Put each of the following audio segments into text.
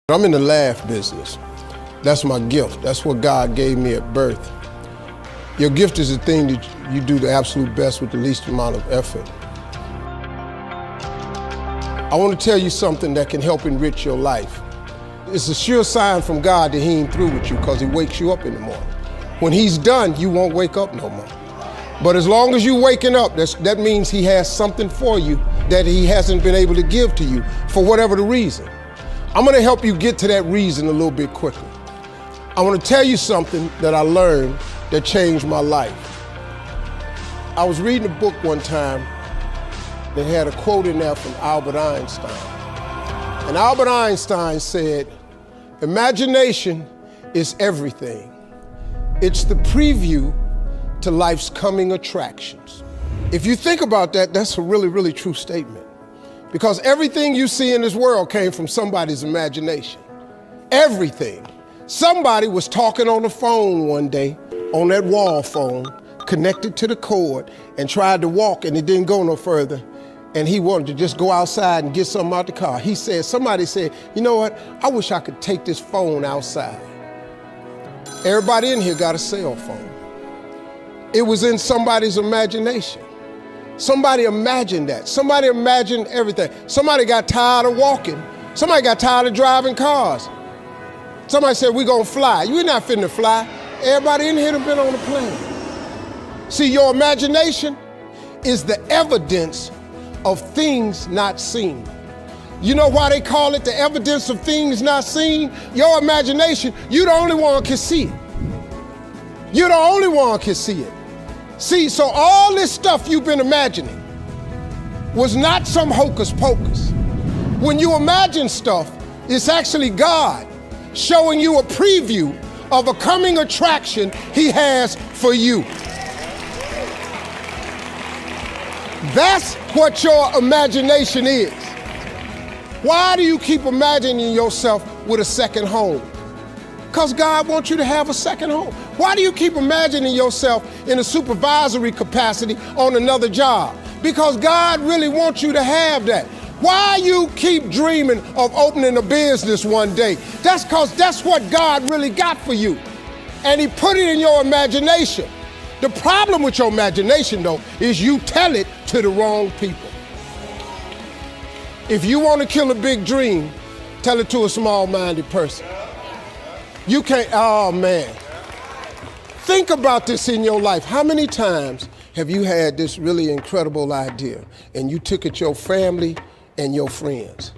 I'm in the laugh business. That's my gift. That's what God gave me at birth. Your gift is the thing that you do the absolute best with the least amount of effort. I want to tell you something that can help enrich your life. It's a sure sign from God that he ain't through with you because he wakes you up in the morning. When he's done, you won't wake up no more. But as long as you're waking up, that means he has something for you that he hasn't been able to give to you for whatever the reason. I'm gonna help you get to that reason a little bit quicker. I wanna tell you something that I learned that changed my life. I was reading a book one time that had a quote in there from Albert Einstein. And Albert Einstein said, "Imagination is everything. It's the preview to life's coming attractions." If you think about that, that's a really, really true statement. Because everything you see in this world came from somebody's imagination. Everything. Somebody was talking on the phone one day, on that wall phone, connected to the cord, and tried to walk and it didn't go no further. And he wanted to just go outside and get something out the car. Somebody said, "You know what? I wish I could take this phone outside." Everybody in here got a cell phone. It was in somebody's imagination. Somebody imagined that. Somebody imagined everything. Somebody got tired of walking. Somebody got tired of driving cars. Somebody said, "We're gonna fly." You're not finna fly. Everybody in here have been on a plane. See, your imagination is the evidence of things not seen. You know why they call it the evidence of things not seen? Your imagination, you're the only one can see it. You're the only one can see it. See, so all this stuff you've been imagining was not some hocus pocus. When you imagine stuff, it's actually God showing you a preview of a coming attraction he has for you. That's what your imagination is. Why do you keep imagining yourself with a second home? Because God wants you to have a second home. Why do you keep imagining yourself in a supervisory capacity on another job? Because God really wants you to have that. Why you keep dreaming of opening a business one day? That's because that's what God really got for you. And he put it in your imagination. The problem with your imagination, though, is you tell it to the wrong people. If you want to kill a big dream, tell it to a small-minded person. You can't, oh man. Think about this in your life. How many times have you had this really incredible idea and you took it to your family and your friends?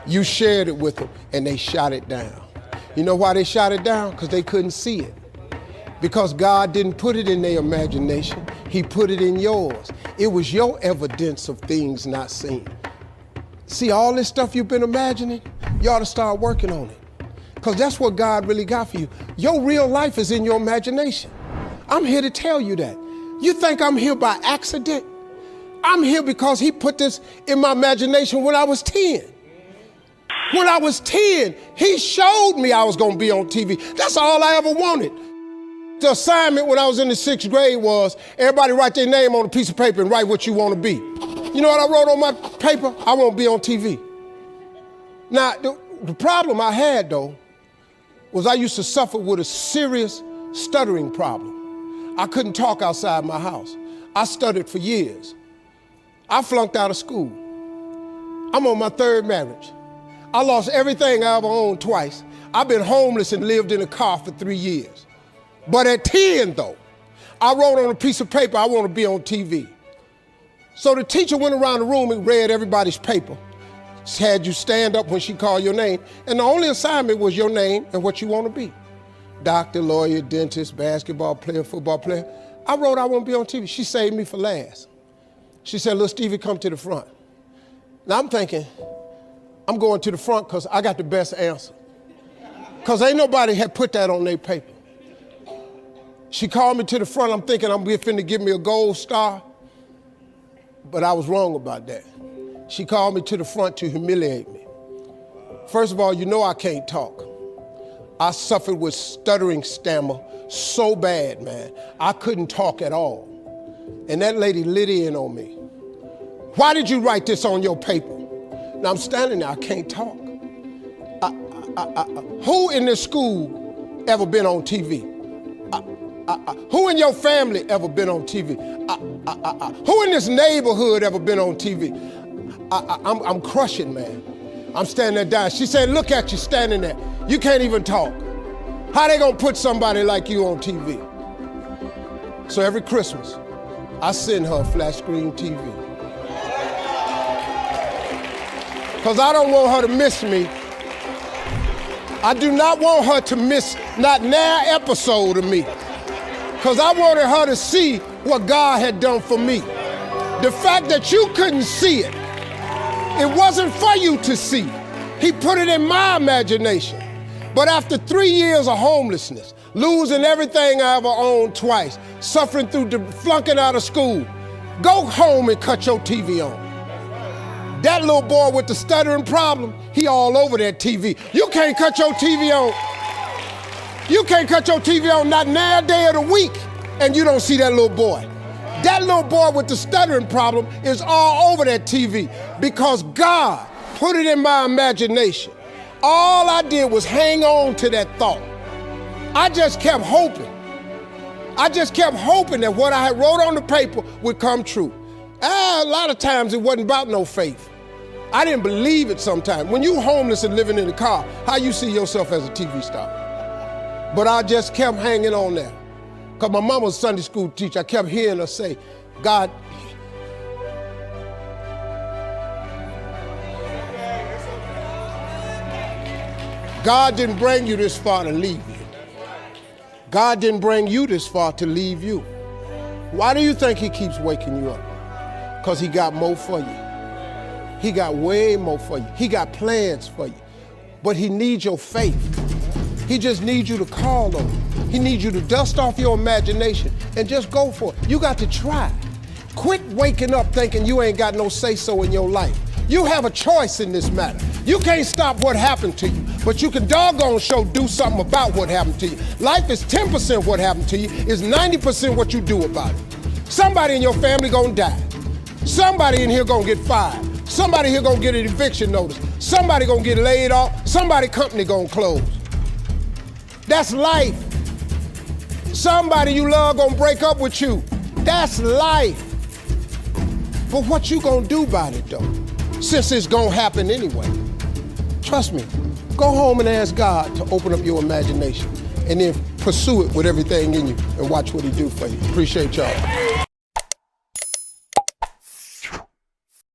You shared it with them and they shot it down. You know why they shot it down? Because they couldn't see it. Because God didn't put it in their imagination, he put it in yours. It was your evidence of things not seen. See all this stuff you've been imagining? You ought to start working on it. Because that's what God really got for you. Your real life is in your imagination. I'm here to tell you that. You think I'm here by accident? I'm here because he put this in my imagination when I was 10. When I was 10, he showed me I was gonna be on TV. That's all I ever wanted. The assignment when I was in the 6th grade was everybody write their name on a piece of paper and write what you want to be. You know what I wrote on my paper? I want to be on TV. Now, the problem I had though was I used to suffer with a serious stuttering problem. I couldn't talk outside my house. I stuttered for years. I flunked out of school. I'm on my 3rd marriage. I lost everything I ever owned twice. I've been homeless and lived in a car for 3 years. But at 10 though, I wrote on a piece of paper, I want to be on TV. So the teacher went around the room and read everybody's paper. She had you stand up when she called your name, and the only assignment was your name and what you want to be. Doctor, lawyer, dentist, basketball player, football player. I wrote I want to be on TV. She saved me for last. She said, "Little Stevie, come to the front." Now I'm thinking, I'm going to the front because I got the best answer. Because ain't nobody had put that on their paper. She called me to the front. I'm thinking I'm finna give me a gold star, but I was wrong about that. She called me to the front to humiliate me. First of all, you know I can't talk. I suffered with stuttering stammer so bad, man. I couldn't talk at all. And that lady lit in on me. "Why did you write this on your paper?" Now I'm standing there, I can't talk. Who in this school ever been on TV? Who in your family ever been on TV? Who in this neighborhood ever been on TV? I'm crushing, man. I'm standing there dying. She said, look at you standing there. You can't even talk. How they gonna put somebody like you on TV? So every Christmas, I send her a flat screen TV. Because I don't want her to miss me. I do not want her to miss not an episode of me. Because I wanted her to see what God had done for me. The fact that you couldn't see it, it wasn't for you to see. He put it in my imagination. But after 3 years of homelessness, losing everything I ever owned twice, suffering through flunking out of school, go home and cut your TV on. That little boy with the stuttering problem, he all over that TV. You can't cut your TV on. You can't cut your TV on not now day of the week and you don't see that little boy. That little boy with the stuttering problem is all over that TV because God put it in my imagination. All I did was hang on to that thought. I just kept hoping. I just kept hoping that what I had wrote on the paper would come true. A lot of times it wasn't about no faith. I didn't believe it sometimes. When you homeless and living in a car, how you see yourself as a TV star? But I just kept hanging on there. Because my mama was a Sunday school teacher. I kept hearing her say, God, God didn't bring you this far to leave you. God didn't bring you this far to leave you. Why do you think he keeps waking you up? Because he got more for you. He got way more for you. He got plans for you. But he needs your faith. He just needs you to call on him. He needs you to dust off your imagination and just go for it. You got to try. Quit waking up thinking you ain't got no say-so in your life. You have a choice in this matter. You can't stop what happened to you, but you can doggone sure do something about what happened to you. Life is 10% what happened to you, is 90% what you do about it. Somebody in your family gonna die. Somebody in here gonna get fired. Somebody here gonna get an eviction notice. Somebody gonna get laid off. Somebody company gonna close. That's life. Somebody you love gonna break up with you. That's life. But what you gonna do about it though? Since it's gonna happen anyway. Trust me, go home and ask God to open up your imagination and then pursue it with everything in you and watch what he do for you. Appreciate y'all.